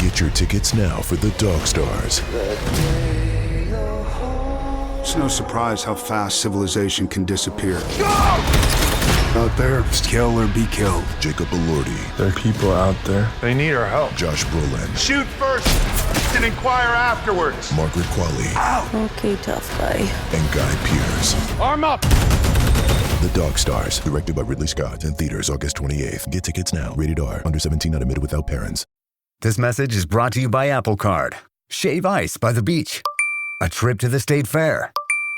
Get your tickets now for the Dog Stars. It's no surprise how fast civilization can disappear. Out there, it's kill or be killed. Jacob Elordi. There are people out there. They need our help. Josh Brolin. Shoot first and inquire afterwards. Margaret Qualley. Okay, tough guy. And Guy Pearce. Arm up! The Dog Stars, directed by Ridley Scott, in theaters August 28th. Get tickets now. Rated R. Under 17, not admitted without parents. This message is brought to you by Apple Card. Shave ice by the beach. A trip to the state fair.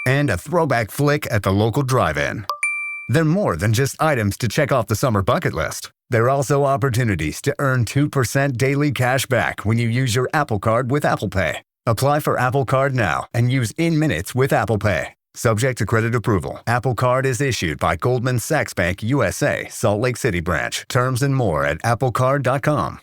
And a throwback flick at the local drive-in. They're more than just items to check off the summer bucket list. They're also opportunities to earn 2% daily cash back when you use your Apple Card with Apple Pay. Apply for Apple Card now and use in-minutes with Apple Pay. Subject to credit approval. Apple Card is issued by Goldman Sachs Bank USA, Salt Lake City branch. Terms and more at applecard.com.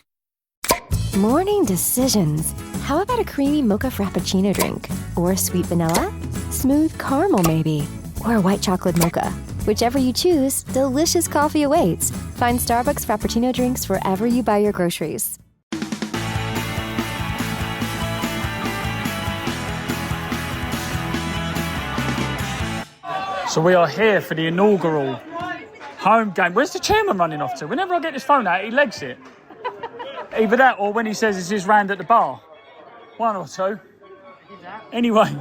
Morning decisions. How about a creamy mocha frappuccino drink? Or sweet vanilla? Smooth caramel maybe? Or a white chocolate mocha? Whichever you choose, delicious coffee awaits. Find Starbucks Frappuccino drinks wherever you buy your groceries. So we are here for the inaugural home game. Where's the chairman running off to? Whenever I get this phone out, he legs it. Either that or when he says it's his round at the bar. One or two. Anyway,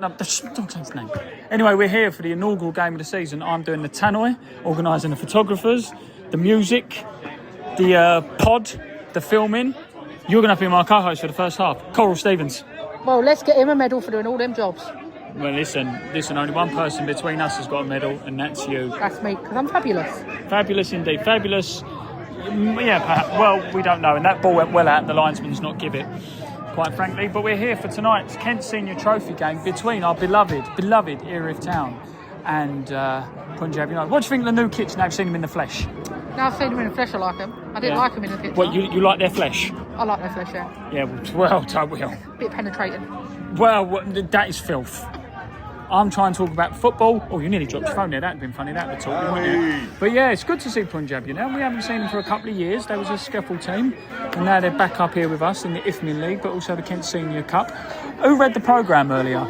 don't say his name. Anyway, we're here for the inaugural game of the season. I'm doing the tannoy, organising the photographers, the music, the pod, the filming. You're going to be my co-host for the first half, Coral Stevens. Well, let's get him a medal for doing all them jobs. Well, listen, only one person between us has got a medal, and that's you. That's me, because I'm fabulous. Fabulous indeed, fabulous. Yeah, perhaps. Well, we don't know, and that ball went well out, and the linesman's not give it, quite frankly. But we're here for tonight's Kent Senior Trophy game between our beloved Erith Town and Punjab United. What do you think of the new kits now you've seen them in the flesh? Now I've seen them in the flesh, I like them. I didn't like them in the picture. What, you like their flesh? I like their flesh, yeah. Yeah, well, I will. Bit penetrating. Well, that is filth. I'm trying to talk about football. Oh, you nearly dropped your phone there. That'd been funny. That'd be talking, wouldn't it? But yeah, it's good to see Punjab. We haven't seen them for a couple of years. They was a scaffold team, and now they're back up here with us in the Ifmin League, but also the Kent Senior Cup. Who read the programme earlier?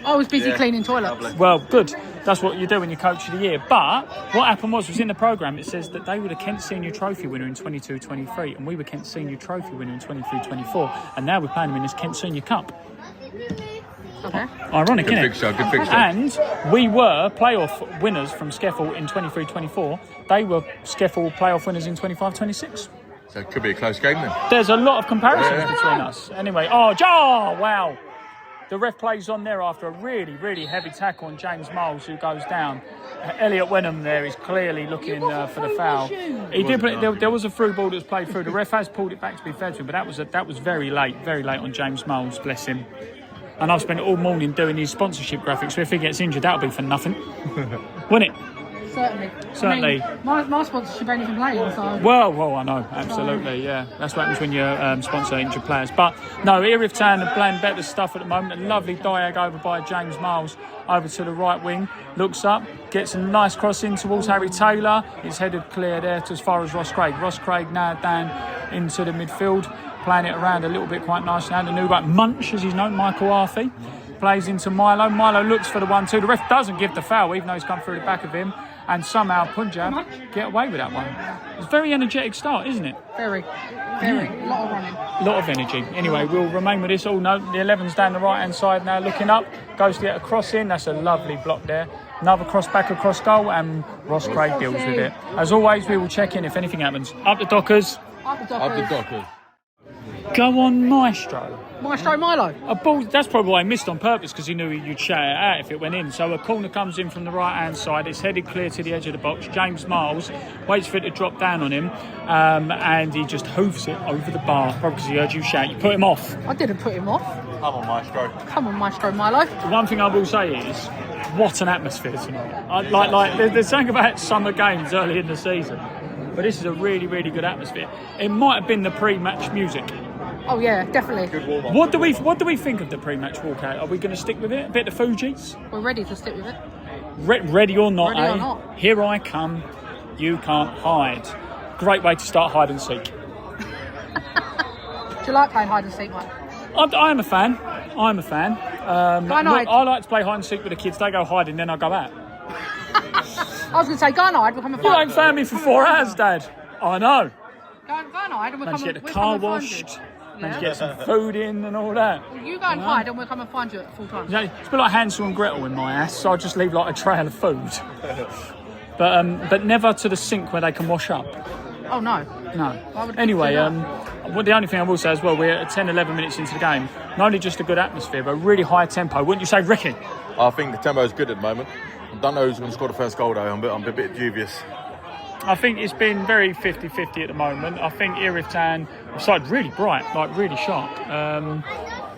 I was busy cleaning toilets. Well, good. That's what you do when you're Coach of the Year. But what happened was in the programme, it says that they were the Kent Senior Trophy winner in 22-23, and we were Kent Senior Trophy winner in 23-24, and now we're playing them in this Kent Senior Cup. Okay. Ironic, Good isn't fixture, it? good fixture. And we were playoff winners from Skeffel in 23-24. They were Skeffel playoff winners in 25-26. So it could be a close game then. There's a lot of comparisons between us. Anyway, wow. The ref plays on there after a really, really heavy tackle on James Miles, who goes down. Elliot Wenham there is clearly looking for the foul. He did. There was a through ball that was played through. The ref has pulled it back, to be fair to him, but that was very late on James Miles, bless him. And I've spent all morning doing his sponsorship graphics, so if he gets injured, that'll be for nothing. Wouldn't it? Certainly. I mean, my sponsorship ain't even playing, so... Well, I know, absolutely, yeah. That's what happens when you sponsor injured players. But, no, Erith Town are playing better stuff at the moment. A lovely diag over by James Miles over to the right wing. Looks up, gets a nice cross in towards Harry Taylor. It's headed clear there to as far as Ross Craig. Ross Craig now down into the midfield, playing it around a little bit quite nicely. And the new guy, Munch, as he's known, Michael Avery, plays into Milo. Milo looks for the 1-2. The ref doesn't give the foul, even though he's come through the back of him. And somehow Punjab get away with that one. It's a very energetic start, isn't it? Very. A lot of running. A lot of energy. Anyway, we'll remain with this all. No, the 11's down the right-hand side now, looking up. Goes to get a cross in. That's a lovely block there. Another cross back across goal, and Ross Craig deals with it. As always, we will check in if anything happens. Up the Dockers. Up the Dockers. Go on, Maestro. Maestro Milo. A ball, that's probably why he missed on purpose, because he knew you'd shout it out if it went in. So a corner comes in from the right-hand side. It's headed clear to the edge of the box. James Miles waits for it to drop down on him, and he just hoofs it over the bar. Probably because he heard you shout. You put him off. I didn't put him off. Come on, Maestro Milo. The one thing I will say is, what an atmosphere tonight. Like there's something about summer games early in the season, but this is a really, really good atmosphere. It might have been the pre-match music. Oh yeah, definitely. Good warm-up. What do we think of the pre-match walkout? Are we going to stick with it? A bit of Fuji's? We're ready to stick with it. Ready or not, Ready or not. Here I come, you can't hide. Great way to start hide and seek. Do you like playing hide and seek, Mike? I am a fan. I'm a fan. Go look, I like to play hide and seek with the kids. They go hiding, then I go out. I was going to say, go and hide, we'll come and You find ain't found me for 4 hours, Dad. I know. Go and hide and we'll Managed come to get the we'll car come and find washed. you. Managed to get some food in and all that. Well, you go and hide and we'll come and find you at full time. It's a bit like Hansel and Gretel in my ass, so I just leave like a trail of food. But never to the sink where they can wash up. Oh, no. No. Anyway, well, the only thing I will say as well, we're 10, 11 minutes into the game. Not only just a good atmosphere, but really high tempo. Wouldn't you say, Ricky? I think the tempo is good at the moment. I don't know who's going to score the first goal though. I'm a bit dubious. I think it's been very 50-50 at the moment. I think Erith Town have started really bright, like really sharp.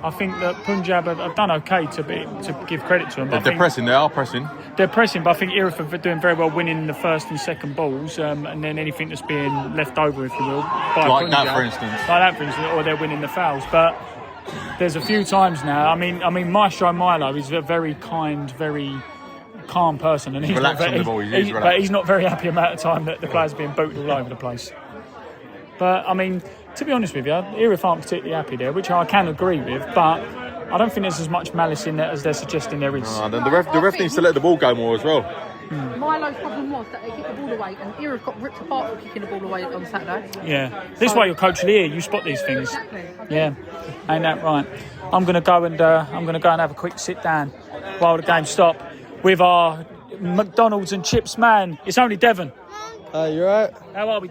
I think that Punjab have done okay to give credit to them. They're pressing, they are pressing. They're pressing, but I think Erith are doing very well winning the first and second balls, and then anything that's being left over, if you will, by Like Punjab, that, for instance. Like that, for instance, or they're winning the fouls. But there's a few times now. I mean, Maestro Milo is a very kind, very calm person, and he's relaxed not on very, the ball. but he's not very happy amount of time that the players are being booted all over the place. But I mean, to be honest with you, Erith aren't particularly happy there, which I can agree with, but I don't think there's as much malice in there as they're suggesting there is. The ref needs to let the ball go more as well. Milo's problem was that they kicked the ball away and Erith got ripped apart for kicking the ball away on Saturday. Yeah, this is why you're coach Lear. You spot these things. Exactly. Yeah, ain't that right? I'm gonna go and have a quick sit down while the game stop with our McDonald's and chips man. It's only Devon. You right? How are we,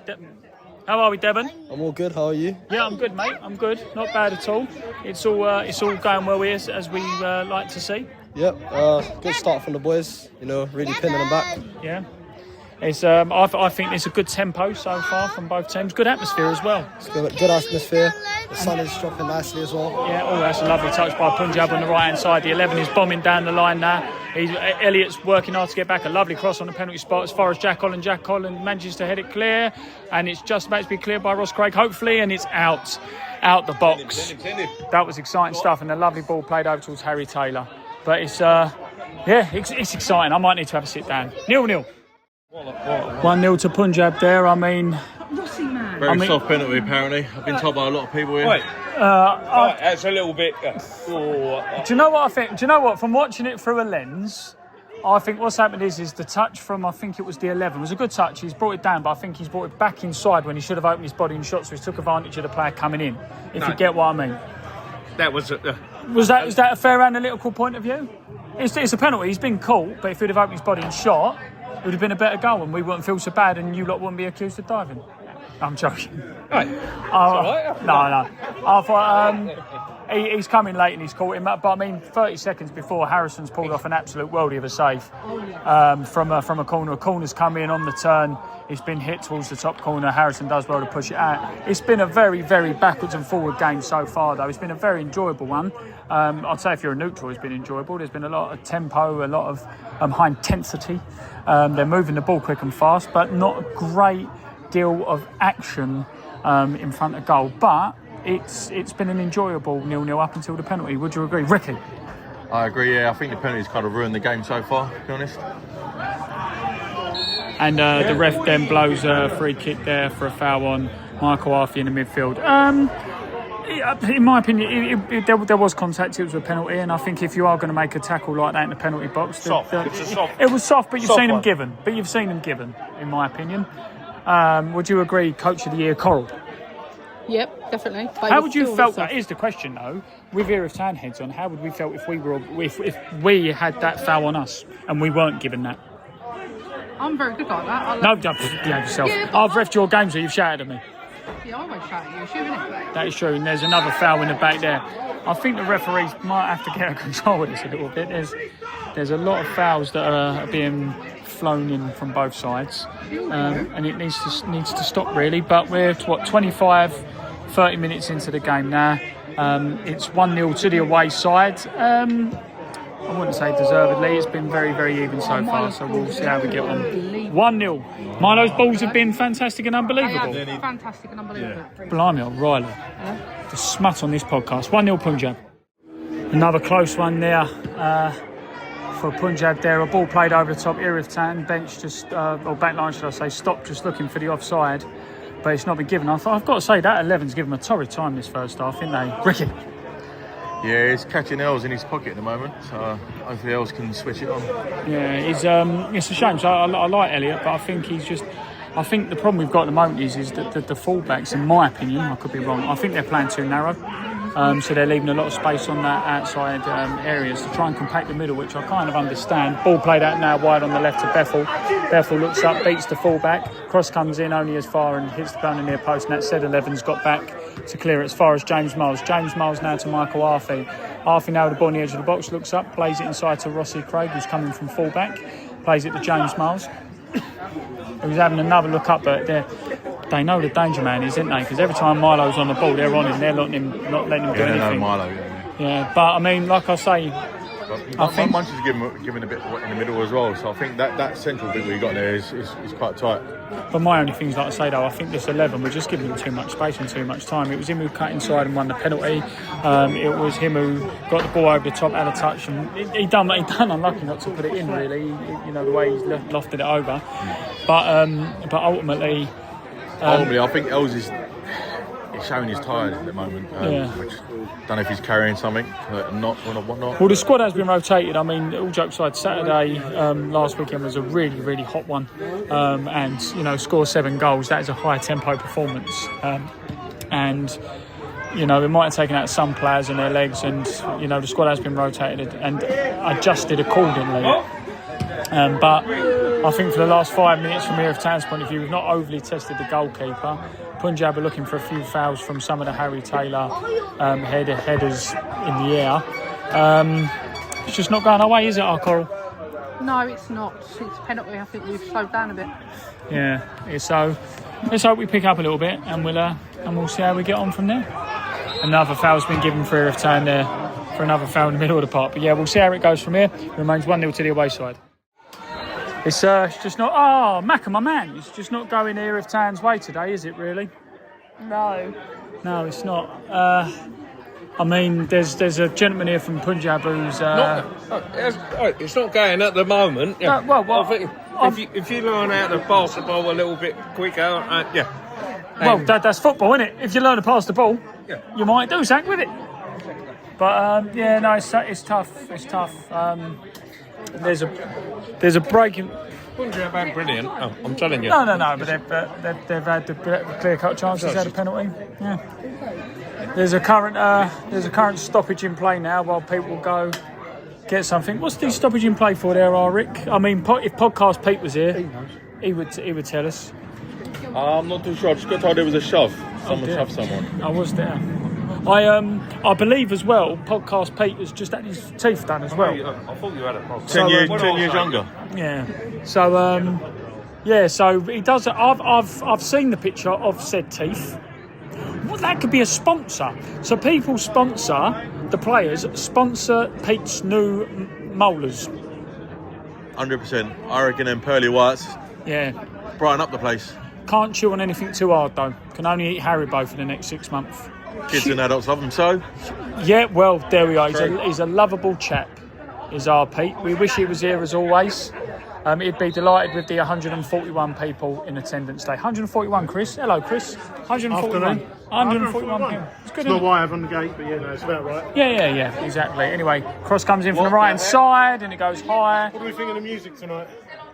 Devon? I'm all good. How are you? Yeah, I'm good, mate. I'm good. Not bad at all. It's all going well here, as we like to see. Yep. Good start from the boys. Really pinning them back. Yeah. It's I think it's a good tempo so far from both teams. Good atmosphere as well. It's good atmosphere. The sun is dropping nicely as well. Yeah, that's a lovely touch by Punjab on the right hand side. The 11 is bombing down the line now. Elliott's working hard to get back. A lovely cross on the penalty spot as far as Jack Holland. Jack Holland manages to head it clear, and it's just about to be cleared by Ross Craig, hopefully, and it's out the box. That was exciting stuff, and a lovely ball played over towards Harry Taylor. But it's exciting. I might need to have a sit down. 0-0. 1-0 to Punjab there. I mean, Very soft penalty, apparently. I've been told by a lot of people here. Wait, that's a little bit. Do you know what I think? Do you know what? From watching it through a lens, I think what's happened is the touch from, I think it was the 11. It was a good touch. He's brought it down, but I think he's brought it back inside when he should have opened his body and shot, so he took advantage of the player coming in. If you get what I mean. That was. Was that a fair analytical point of view? It's a penalty. He's been caught, but if he'd have opened his body and shot, it would have been a better goal, and we wouldn't feel so bad, and you lot wouldn't be accused of diving. I'm joking. Right. No. I thought he's coming late and he's caught him up. But I mean, 30 seconds before, Harrison's pulled off an absolute worldie of a save from a corner. A corner's come in on the turn. It's been hit towards the top corner. Harrison does well to push it out. It's been a very, very backwards and forward game so far, though. It's been a very enjoyable one. I'd say if you're a neutral, it's been enjoyable. There's been a lot of tempo, a lot of high intensity. They're moving the ball quick and fast, but not a great deal of action in front of goal. But it's been an enjoyable 0-0 up until the penalty. Would you agree, Ricky? I agree, yeah. I think the penalty's kind of ruined the game so far, to be honest. And the ref then blows a free kick there for a foul on Michael Avery in the midfield. In my opinion, there was contact. It was a penalty, and I think if you are going to make a tackle like that in the penalty box, it was soft. But you've seen them given. In my opinion. Would you agree, Coach of the Year, Coral? Yep, definitely. But how would you felt? That is the question, though. With Erith Town heads on, how would we felt if we had that foul on us and we weren't given that? I'm very good like that. No, don't behave yourself. I've refed your games, so you've shouted at me. Yeah, I won't shout at you, isn't it? That is true, and there's another foul in the back there. I think the referees might have to get control with this a little bit. There's a lot of fouls that are being flown in from both sides, and it needs to stop really. But we're 25-30 minutes into the game now. It's 1-0 to the away side. I wouldn't say deservedly. It's been very, very even so far, so we'll see how we get on. 1-0. Milo's balls have been fantastic and unbelievable. Fantastic and unbelievable. Yeah. Blimey, O'Reilly. The smut on this podcast. 1-0 Punjab. Another close one there for Punjab there. A ball played over the top. Erith Town bench just, or back line should I say, stopped just looking for the offside. but it's not been given. I've got to say that 11's given him a torrid time this first half, didn't they? Ricky? Yeah, he's catching Els in his pocket at the moment, so hopefully Els can switch it on. Yeah, it's a shame. So I like Elliott, but I think I think the problem we've got at the moment is that the fullbacks, in my opinion, I could be wrong, I think they're playing too narrow. So they're leaving a lot of space on that outside areas to try and compact the middle, which I kind of understand. Ball played out now wide on the left to Bethel. Bethel looks up, beats the fullback. Cross comes in only as far and hits the ground in near post. And that said, 11's got back to clear it as far as James Miles. James Miles now to Michael Avery. Avery now with the ball on the edge of the box, looks up, plays it inside to Rossi Craig, who's coming from fullback. Plays it to James Miles, who's having another look up, but they know the danger man is, isn't they? Because every time Milo's on the ball, they're on him. They're not letting him do anything. Milo, yeah, but I mean, like I say, I think Munch is giving a bit in the middle as well. So I think that central bit we got there is quite tight. But my only thing is, like I say though, I think this 11, we're just giving him too much space and too much time. It was him who cut inside and won the penalty. It was him who got the ball over the top, had a touch, and he done unlucky not to put it in. Really, the way he's lofted it over. But ultimately. I think Els is showing he's tired at the moment. Which I don't know if he's carrying something, not whatnot. Well, the squad has been rotated. I mean, all jokes aside, Saturday last weekend was a really, really hot one, and score 7 goals. That is a high tempo performance, and it might have taken out some players and their legs, and the squad has been rotated and adjusted accordingly. But I think for the last 5 minutes, from Erith Town's point of view, we've not overly tested the goalkeeper. Punjab are looking for a few fouls from some of the Harry Taylor headers in the air. It's just not going our way, is it, Coral? No, it's not. It's penalty. I think we've slowed down a bit. Yeah. So let's hope we pick up a little bit, and we'll see how we get on from there. Another foul's been given for Erith Town there, for another foul in the middle of the park. But yeah, we'll see how it goes from here. It remains 1-0 to the away side. It's just not. Oh, Macca, my man. It's just not going Erith Town's way today, is it? Really? No, it's not. I mean, there's a gentleman here from Punjab who's. It's not going at the moment. Yeah. No, well, I think if you learn how to pass the ball a little bit quicker, yeah. Well, that's football, isn't it? If you learn to pass the ball, you might do something with it. But it's tough. It's tough. There's a break in. Punjab ain't brilliant. Oh, I'm telling you. No. But they've had the clear-cut chances. Had a penalty. Yeah. There's a current stoppage in play now while people go get something. What's the stoppage in play for there, Rick? I mean, if Podcast Pete was here, he would tell us. I'm not too sure. I just got told there was a shove. Someone shoved someone. I was there. I believe as well, Podcast Pete has just had his teeth done as well. I thought you had a problem. 10 years younger. Yeah. So he does. I've seen the picture of said teeth. Well, that could be a sponsor. So people sponsor the players. Sponsor Pete's new molars. 100%. I reckon them pearly whites. Yeah. Brighten up the place. Can't chew on anything too hard though. Can only eat Haribo for the next 6 months. Kids and adults love them so. Yeah, well, there we are. He's a lovable chap, is our Pete. We wish he was here as always. He'd be delighted with the 141 people in attendance today. 141, Chris. Hello, Chris. 141. 141 people. It's good, not why I have on the gate, but it's about right. Yeah, exactly. Anyway, cross comes in from the right-hand side and it goes high. What do we think of the music tonight?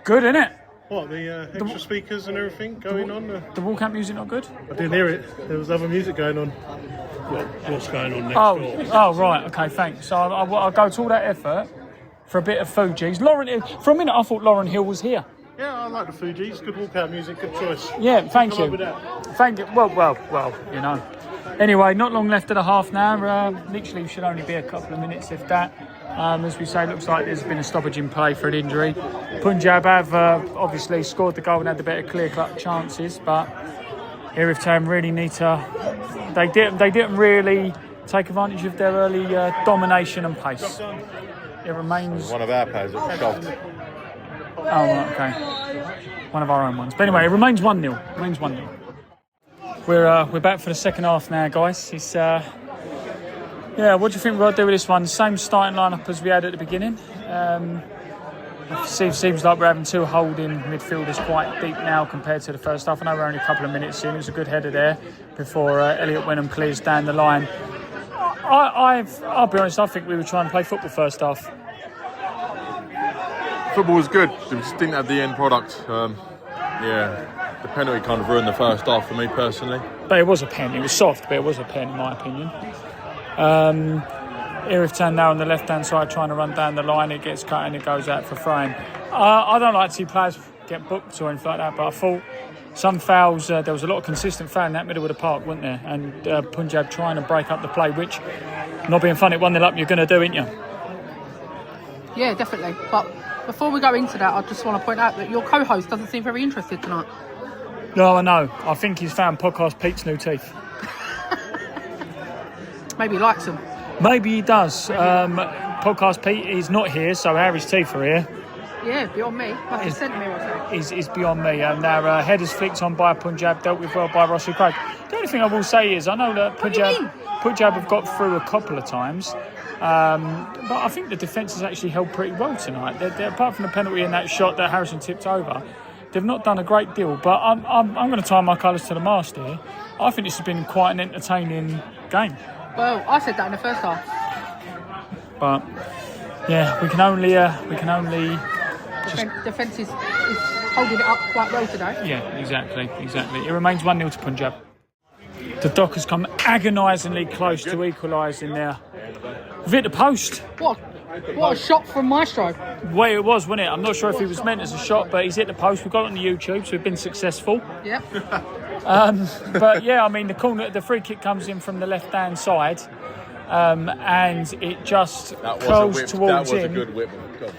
Good, isn't it? What, the extra speakers and everything going on? The Walkout music not good? I didn't hear it. There was other music going on. What's going on next door? Oh, right. Okay, thanks. So I'll go to all that effort for a bit of Fugees. For a minute, I thought Lauren Hill was here. Yeah, I like the Fugees. Good walkout music, good choice. Yeah, thank you. Thank you. Well, Anyway, not long left of the half now. Literally should only be a couple of minutes, if that. As we say, looks like there's been a stoppage in play for an injury. Punjab have obviously scored the goal and had the better clear-cut chances, but Erith Town really need to. They didn't really take advantage of their early domination and pace. It remains one of our players that was shoved. Oh, right, okay. One of our own ones. But anyway, it remains 1-0. We're back for the second half now, guys. It's what do you think we've got to do with this one? Same starting lineup as we had at the beginning. Seems like we're having two holding midfielders quite deep now compared to the first half. I know we're only a couple of minutes in. It was a good header there before Elliot Wenham clears down the line. I'll be honest, I think we were trying to play football first half. Football was good. We just didn't have the end product. The penalty kind of ruined the first half for me personally. But it was a pen. It was soft, but it was a pen in my opinion. Erith Town now on the left-hand side trying to run down the line. It gets cut and it goes out for frame. I don't like to see players get booked or anything like that, but I thought some fouls, there was a lot of consistent foul in that middle of the park, wasn't there? And Punjab trying to break up the play, which, not being funny, 1-0 up, you're going to do, ain't you? Yeah, definitely. But before we go into that, I just want to point out that your co-host doesn't seem very interested tonight. No, I know. I think he's found Podcast Pete's new teeth. Maybe he likes them. Maybe he does. Podcast Pete is not here, so Harry's teeth are here. Yeah, beyond me. Must have sent me or something. Is beyond me. And our headers flicked on by Punjab, dealt with well by Russell Craig. The only thing I will say is, I know that Punjab have got through a couple of times, but I think the defence has actually held pretty well tonight. They're, apart from the penalty and that shot that Harrison tipped over, they've not done a great deal. But I'm going to tie my colours to the mast here. I think this has been quite an entertaining game. Well, I said that in the first half. But yeah, we can only defence is holding it up quite well today. Yeah, exactly. It remains 1-0 to Punjab. The Dockers come agonisingly close to equalising there. We've hit the post. What a shot from Maestro. Way it was, wasn't it? I'm not sure if he was meant as a shot, but he's hit the post. We've got it on the YouTube, so we've been successful. Yep. But yeah, I mean, the free kick comes in from the left-hand side, and it just curls towards him. That was a good whip.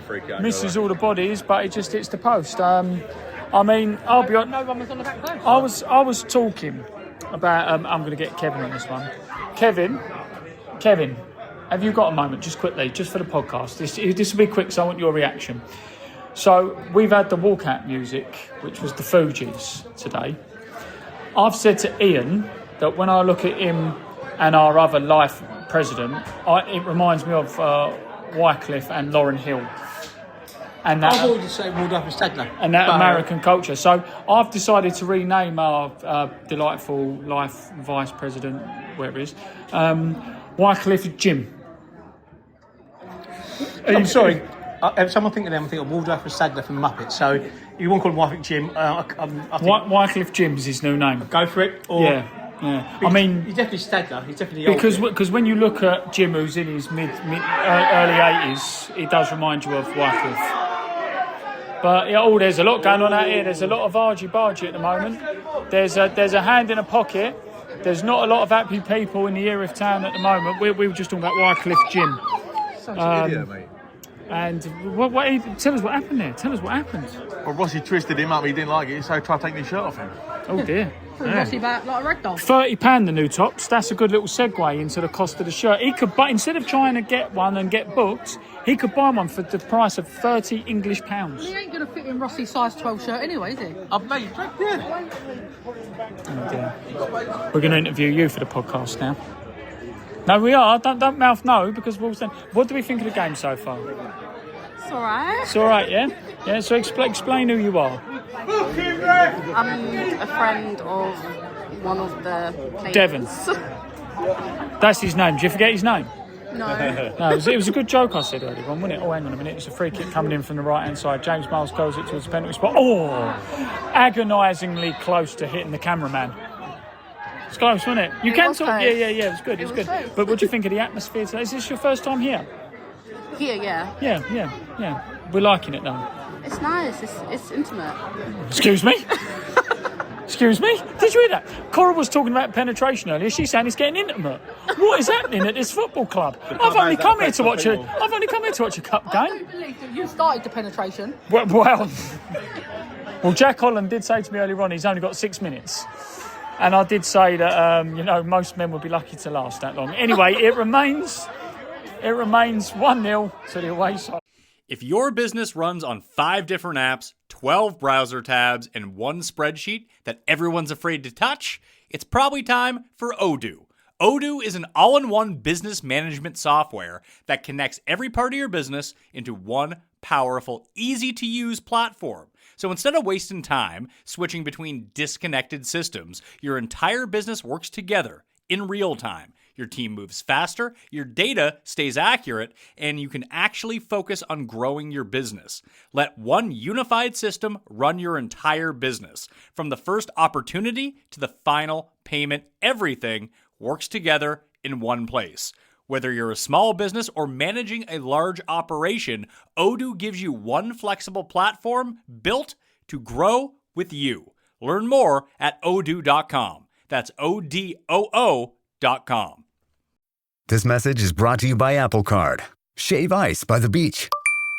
Free kick. Misses all the bodies, but it just hits the post. I mean, I'll be honest. No one was on the back post. I was talking about. I'm going to get Kevin on this one. Kevin, have you got a moment, just quickly, just for the podcast? This will be quick, so I want your reaction. So we've had the walkout music, which was the Fugees today. I've said to Ian that when I look at him and our other life president, it reminds me of Wycliffe and Lauryn Hill. And that, I've already said Waldorf and Stadler. And that American culture. So I've decided to rename our delightful life vice president, whatever it is, Wycliffe Jim. I'm sorry. Every time I think of them, I think of Waldorf and Stadler from Muppets. So you won't call him Wycliffe Jim. I think Wycliffe Jim's his new name. Go for it. Or yeah. I mean, he's definitely Stadler. He's definitely because when you look at Jim, who's in his early 80s, he does remind you of Wycliffe. But yeah, there's a lot going on out here. There's a lot of argy-bargy at the moment. There's a hand in a pocket. There's not a lot of happy people in the Erith town at the moment. We were just talking about Wycliffe Jim. Such an idiot, mate. And tell us what happened there. Tell us what happened. Well, Rossi twisted him up. He didn't like it, so he tried to take his shirt off him. Oh dear. Rossi back like a rag doll. £30 the new tops. That's a good little segue into the cost of the shirt. He could buy, instead of trying to get one and get booked, he could buy one for the price of £30 English. Well, he ain't going to fit in Rossi's size 12 shirt anyway, is he? I've made Oh dear. We're going to interview you for the podcast now. No, we are. Don't mouth no, because we'll send. What do we think of the game so far? It's alright. It's alright, yeah? Yeah, so explain who you are. I'm a friend of one of the players. Devon. That's his name. Did you forget his name? No. No, it was a good joke I said earlier on, wasn't it? Oh, hang on a minute. It's a free kick coming in from the right-hand side. James Miles goes it towards the penalty spot. Oh! Agonisingly close to hitting the cameraman. It's close, wasn't it? You can talk. Yeah. It was good. It was good. Close. But what do you think of the atmosphere today? Is this your first time here? Here, yeah. Yeah. We're liking it though. It's nice. It's intimate. Excuse me? Excuse me? Did you hear that? Cora was talking about penetration earlier. She's saying it's getting intimate. What is happening at this football club? I've only come here to watch a cup game. I don't believe that you started the penetration. Well, Jack Holland did say to me earlier on he's only got 6 minutes. And I did say that, most men would be lucky to last that long. Anyway, it remains 1-0 to the away side. If your business runs on 5 different apps, 12 browser tabs, and one spreadsheet that everyone's afraid to touch, it's probably time for Odoo. Odoo is an all-in-one business management software that connects every part of your business into one powerful, easy-to-use platform. So instead of wasting time switching between disconnected systems, your entire business works together in real time. Your team moves faster, your data stays accurate, and you can actually focus on growing your business. Let one unified system run your entire business. From the first opportunity to the final payment, everything works together in one place. Whether you're a small business or managing a large operation, Odoo gives you one flexible platform built to grow with you. Learn more at odoo.com. That's ODOO.com. This message is brought to you by Apple Card. Shave ice by the beach.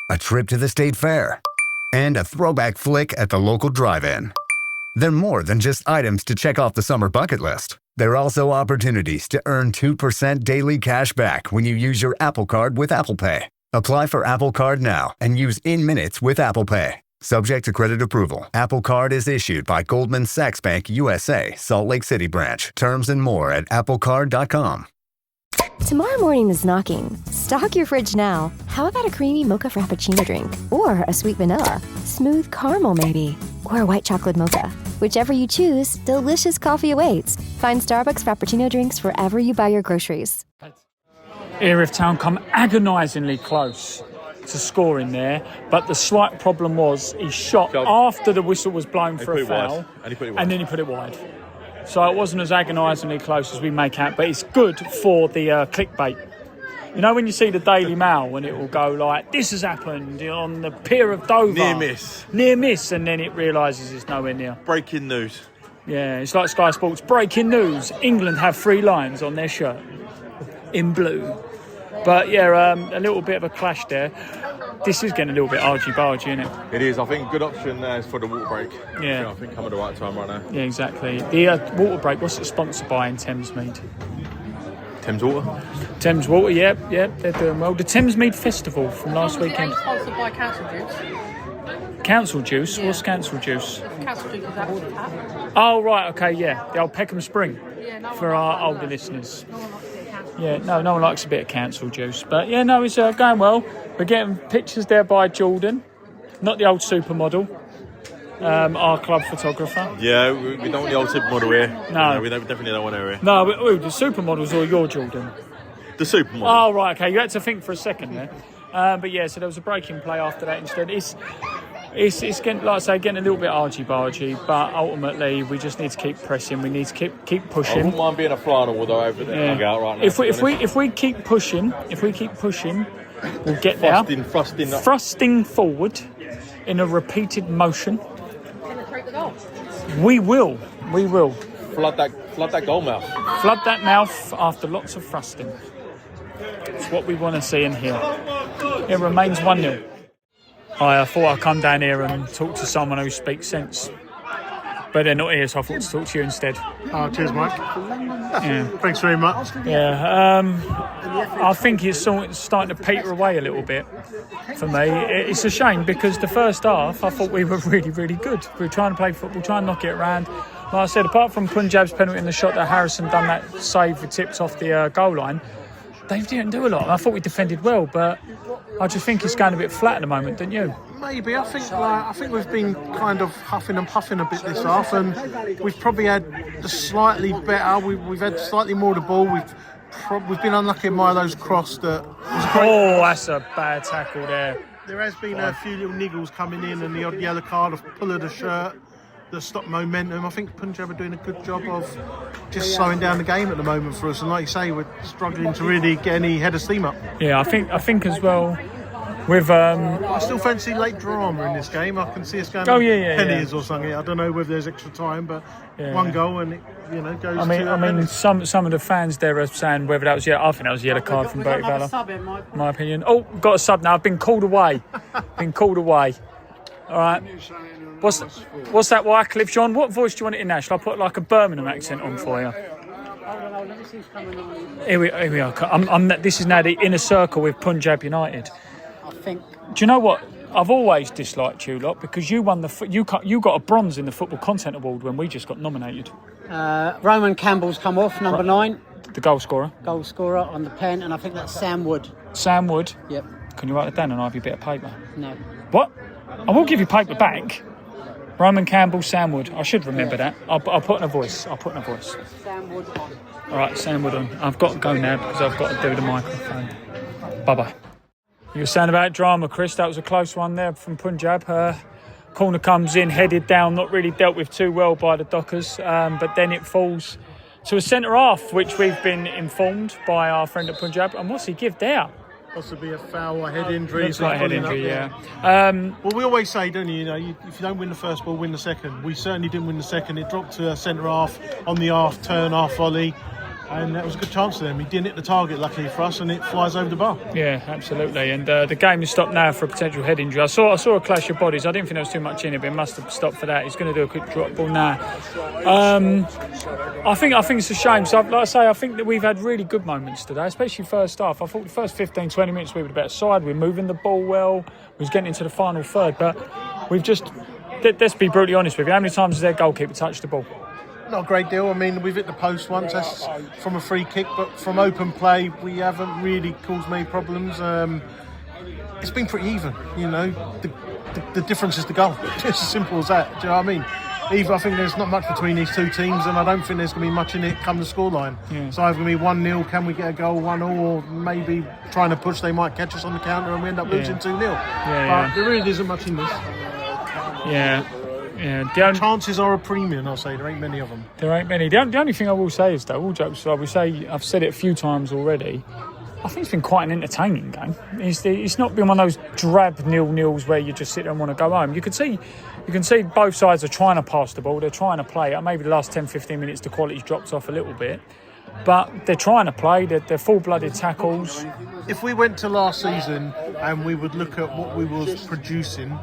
A trip to the state fair. And a throwback flick at the local drive-in. They're more than just items to check off the summer bucket list. They're also opportunities to earn 2% daily cash back when you use your Apple Card with Apple Pay. Apply for Apple Card now and use in minutes with Apple Pay. Subject to credit approval. Apple Card is issued by Goldman Sachs Bank USA, Salt Lake City branch. Terms and more at applecard.com. Tomorrow morning is knocking. Stock your fridge now. How about a creamy mocha frappuccino drink? Or a sweet vanilla? Smooth caramel maybe? Or a white chocolate mocha? Whichever you choose, delicious coffee awaits. Find Starbucks Frappuccino drinks wherever you buy your groceries. Erith Town come agonisingly close to scoring there, but the slight problem was he shot after the whistle was blown for a foul, and then he put it wide. So it wasn't as agonisingly close as we make out, but it's good for the clickbait. You know when you see the Daily Mail, when it will go like, this has happened on the pier of Dover. Near miss, and then it realises it's nowhere near. Breaking news. Yeah, it's like Sky Sports. Breaking news. England have 3 lines on their shirt in blue. But yeah, a little bit of a clash there. This is getting a little bit argy-bargy, isn't it? It is. I think good option there is for the water break. Yeah. I think I'm at the right time right now. Yeah, exactly. The water break, what's it sponsored by in Thamesmead? Thames Water? Thames Water, yep, they're doing well. The Thamesmead Festival from last weekend. Sponsored by Council Juice. Council Juice? Yeah. What's Council Juice? Council Juice is out of the tap. Oh, right, okay, yeah. The old Peckham Spring for our older listeners. Yeah, no one likes a bit of Council Juice. But yeah, no, it's going well. We're getting pictures there by Jordan, not the old supermodel, our club photographer. Yeah, we don't want the old supermodel here. No. We definitely don't want her here. No, the supermodels or your Jordan? The supermodel. Oh, right, okay. You had to think for a second there. But yeah, so there was a breaking play after that instead. It's getting, like I say, getting a little bit argy-bargy, but ultimately we just need to keep pressing. We need to keep pushing. I wouldn't mind being a fly on the wall though over there. Yeah. I'll get out right now. If we keep pushing, we'll get there. Thrusting forward in a repeated motion. We will. Flood that goal mouth. Flood that mouth after lots of thrusting. It's what we want to see in here. It remains 1-0. I thought I'd come down here and talk to someone who speaks sense. But they're not here, so I thought to talk to you instead. Oh, cheers, Mike. Yeah. Thanks very much. Yeah, I think it's starting to peter away a little bit for me. It's a shame because the first half, I thought we were really, really good. We were trying to play football, trying to knock it around. Like I said, apart from Punjab's penalty in the shot that Harrison done that save for tips off the goal line, they didn't do a lot. I thought we defended well, but I just think it's going a bit flat at the moment, don't you? Maybe. I think we've been kind of huffing and puffing a bit this half, and we've probably had the slightly better. We've had slightly more of the ball. We've been unlucky in Milo's cross. Oh, that's a bad tackle there. There has been a few little niggles coming in, and the odd yellow card, of pull of the shirt, the stop momentum. I think Punjab are doing a good job of just slowing down the game at the moment for us, and like you say, we're struggling to really get any head of steam up. Yeah, I think as well. With I still fancy late drama in this game. I can see us going pennies or something. I don't know whether there's extra time, but one goal and it goes. I mean, some of the fans there are saying whether that was I think that was a yellow card from Bertie Valor. In my opinion. Oh, got a sub now. I've been called away. All right. What's that, Wycliffe, John? What voice do you want it in now? Shall I put like a Birmingham accent on for you? Here we are. This is now the inner circle with Punjab United. Do you know what? I've always disliked you lot because you won you got a bronze in the Football Content Award when we just got nominated. Roman Campbell's come off, number 9. The goal scorer on the pen, and I think that's Sam Wood. Sam Wood? Yep. Can you write it down and I'll have you a bit of paper? No. What? I will give you paper back. Roman Campbell, Samwood. I should remember that. I'll put in a voice. Samwood on. All right, Samwood on. I've got to go now because I've got to do the microphone. Bye-bye. You were saying about drama, Chris. That was a close one there from Punjab. Corner comes in, headed down, not really dealt with too well by the Dockers, but then it falls to a centre-half, which we've been informed by our friend at Punjab. And what's he give there? Possibly a foul or head injury. Looks like head injury, yeah. Well, we always say, don't you, if you don't win the first ball, win the second. We certainly didn't win the second. It dropped to a centre-half on the half turn, half volley. And that was a good chance for them. He didn't hit the target, luckily for us, and it flies over the bar. Yeah, absolutely. And the game is stopped now for a potential head injury. I saw a clash of bodies. I didn't think there was too much in it, but it must have stopped for that. He's going to do a quick drop ball now. I think it's a shame. So, like I say, I think that we've had really good moments today, especially first half. I thought the first 15, 20 minutes we were the better side. We were moving the ball well. We was getting into the final third. But we've just, let's be brutally honest with you, how many times has their goalkeeper touched the ball? Not a great deal. I mean, we've hit the post once. That's from a free kick, but from open play, we haven't really caused many problems. It's been pretty even. The difference is the goal. It's as simple as that. Do you know what I mean? I think there's not much between these two teams, and I don't think there's going to be much in it come the scoreline. Yeah. It's either going to be 1-0, can we get a goal, 1-0, or maybe trying to push, they might catch us on the counter and we end up losing 2-0. But there really isn't much in this. Yeah. Yeah, the chances are a premium, I'll say. There ain't many of them. There ain't many. The only thing I will say is, though, all jokes aside, I've said it a few times already, I think it's been quite an entertaining game. It's not been one of those drab 0-0s where you just sit there and want to go home. You can see both sides are trying to pass the ball, they're trying to play it. Maybe the last 10-15 minutes the quality's dropped off a little bit. But they're trying to play, they're full-blooded tackles. If we went to last season and we would look at what we was producing,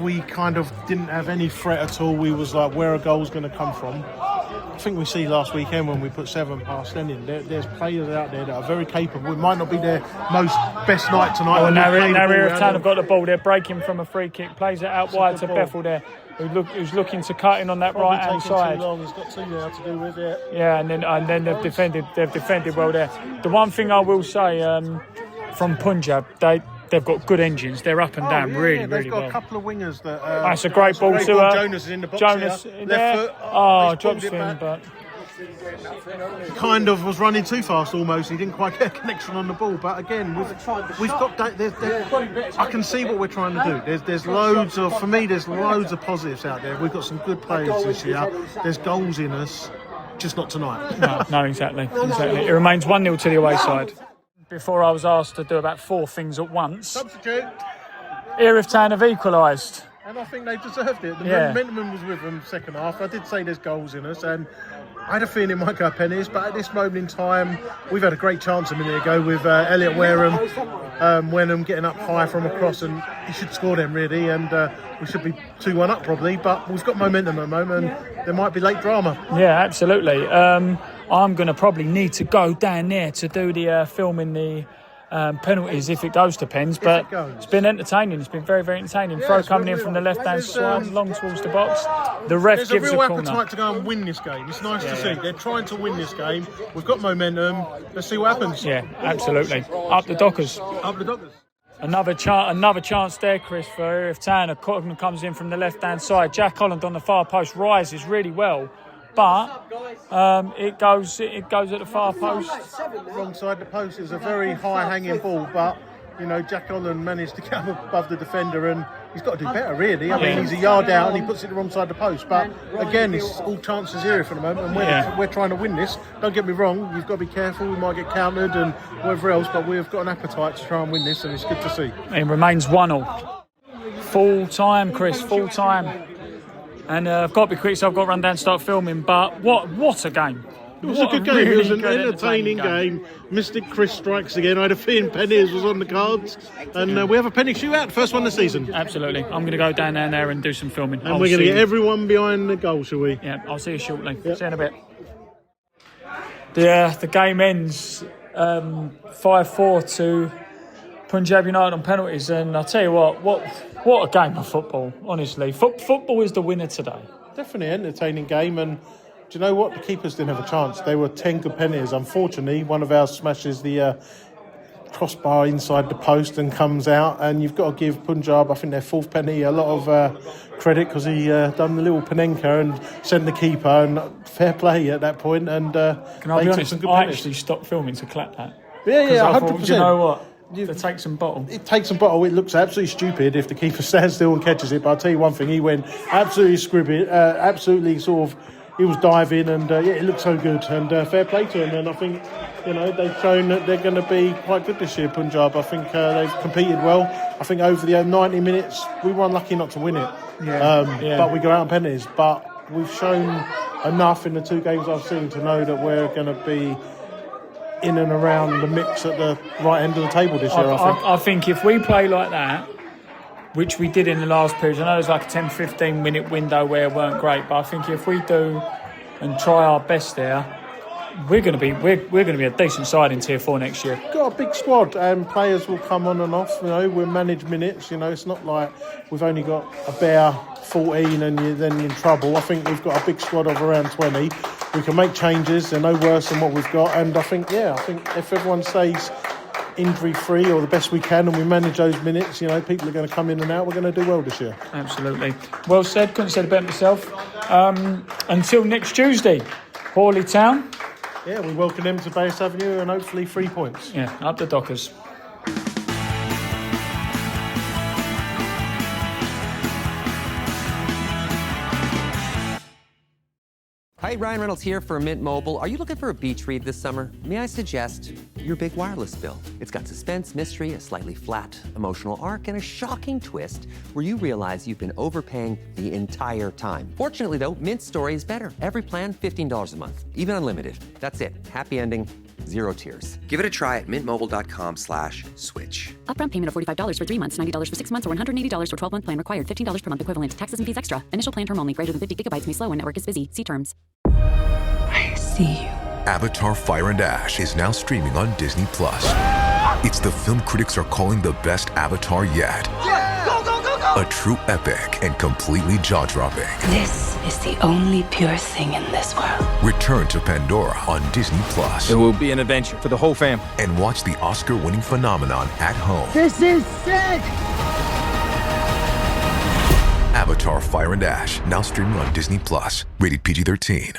we kind of didn't have any threat at all. We was like, where are goals going to come from? I think we see last weekend when we put 7 past them in, there's players out there that are very capable. It might not be their best night tonight. Well, now Erith Town have got the ball, they're breaking from a free kick, plays it out wide to Bethel there. Who's looking to cut in on that right hand side. Too long. He's got 2 now to do with it. Yeah, and then they've defended well there. The one thing I will say from Punjab, they've got good engines. They're up and down really well. They've got a couple of wingers that. That's a great ball to Jonas is in the box. Jonas left there. foot. Drops in, but. Kind of was running too fast almost. He didn't quite get a connection on the ball. But again, we've got. I can see what we're trying to do. There's loads of. For me, there's loads of positives out there. We've got some good players this year. There's goals in us, just not tonight. No, exactly. It remains 1-0 to the away side. Before I was asked to do about 4 things at once. Substitute. Erith Town have equalised. And I think they deserved it. The momentum was with them second half. I did say there's goals in us, and I had a feeling it might go pennies, but at this moment in time, we've had a great chance a minute ago with Elliot Wenham getting up high from across, and he should score them really, and we should be 2-1 up probably, but we've got momentum at the moment, and there might be late drama. Yeah, absolutely. I'm going to probably need to go down there to do the filming the penalties if it goes to pens, but it's been entertaining. It's been very, very entertaining. Throw coming in from the left-hand side, long towards the box. The ref gives a corner. There's a real appetite to go and win this game. It's nice to see. They're trying to win this game. We've got momentum. Let's see what happens. Yeah, absolutely. Up the Dockers. Up the Dockers. Another chance there, Chris, for Erith Town. A corner comes in from the left-hand side. Jack Holland on the far post rises really well. But it goes at the far post. Wrong side the post. It was a very high hanging ball, but Jack Holland managed to get up above the defender, and he's got to do better really. I mean, he's a yard out and he puts it the wrong side of the post. But again, it's all chances here for the moment, and we're trying to win this. Don't get me wrong, you've got to be careful. We might get countered and whatever else, but we've got an appetite to try and win this, and it's good to see. It remains 1-0. Full time, Chris. Full time. And I've got to be quick, so I've got to run down and start filming. But what a game. It was a good game. It was an entertaining game. Mystic Chris strikes again. I had a feeling pennies was on the cards. And we have a penny shootout, first one this season. Absolutely. I'm going to go down there and do some filming. And we're going to get everyone behind the goal, shall we? Yeah, I'll see you shortly. Yep. See you in a bit. The game ends 5-4 to Punjab United on penalties. And I'll tell you what a game of football, honestly. Football is the winner today. Definitely an entertaining game, and do you know what? The keepers didn't have a chance. They were 10 good penalties. Unfortunately, one of ours smashes the crossbar inside the post and comes out. And you've got to give Punjab, I think their fourth penalty, a lot of credit because he done the little Panenka and sent the keeper, and fair play at that point. And can I be honest? I actually stopped filming to clap that. Yeah, I 100%. thought, you know what? It takes some bottle. It takes some bottle. It looks absolutely stupid if the keeper stands still and catches it. But I'll tell you one thing, he went absolutely scribbit, absolutely sort of, he was diving, and it looked so good. And fair play to him. And I think, they've shown that they're going to be quite good this year, Punjab. I think they've competed well. I think over the 90 minutes, we were unlucky not to win it. But we go out on penalties. But we've shown enough in the 2 games I've seen to know that we're going to be in and around the mix at the right end of the table this year, I think if we play like that, which we did in the last period, I know there's like a 10-15 minute window where it weren't great, but I think if we do and try our best there, we're going to be a decent side in Tier 4 next year. Got a big squad, and players will come on and off. We'll manage minutes. It's not like we've only got a bare 14 and then you're in trouble. I think we've got a big squad of around 20. We can make changes. They're no worse than what we've got, and I think if everyone stays injury free or the best we can, and we manage those minutes, people are going to come in and out. We're going to do well this year. Absolutely. Well said. Couldn't have said it better myself. Until next Tuesday, Hawley Town. Yeah, we welcome them to Bayliss Avenue and hopefully 3 points. Yeah, up the Dockers. Hi, Ryan Reynolds here for Mint Mobile. Are you looking for a beach read this summer? May I suggest your big wireless bill? It's got suspense, mystery, a slightly flat emotional arc, and a shocking twist where you realize you've been overpaying the entire time. Fortunately, though, Mint's story is better. Every plan, $15 a month, even unlimited. That's it. Happy ending. 0 tears. Give it a try at mintmobile.com/switch. Upfront payment of $45 for 3 months, $90 for 6 months, or $180 for 12-month plan required. $15 per month equivalent. Taxes and fees extra. Initial plan term only. Greater than 50 gigabytes may slow when network is busy. See terms. I see you. Avatar Fire and Ash is now streaming on Disney+. It's the film critics are calling the best Avatar yet. Go, go, go, go! A true epic and completely jaw-dropping. This is the only pure thing in this world. Return to Pandora on Disney+. It will be an adventure for the whole fam. And watch the Oscar-winning phenomenon at home. This is sick! Avatar Fire and Ash, now streaming on Disney+. Rated PG-13.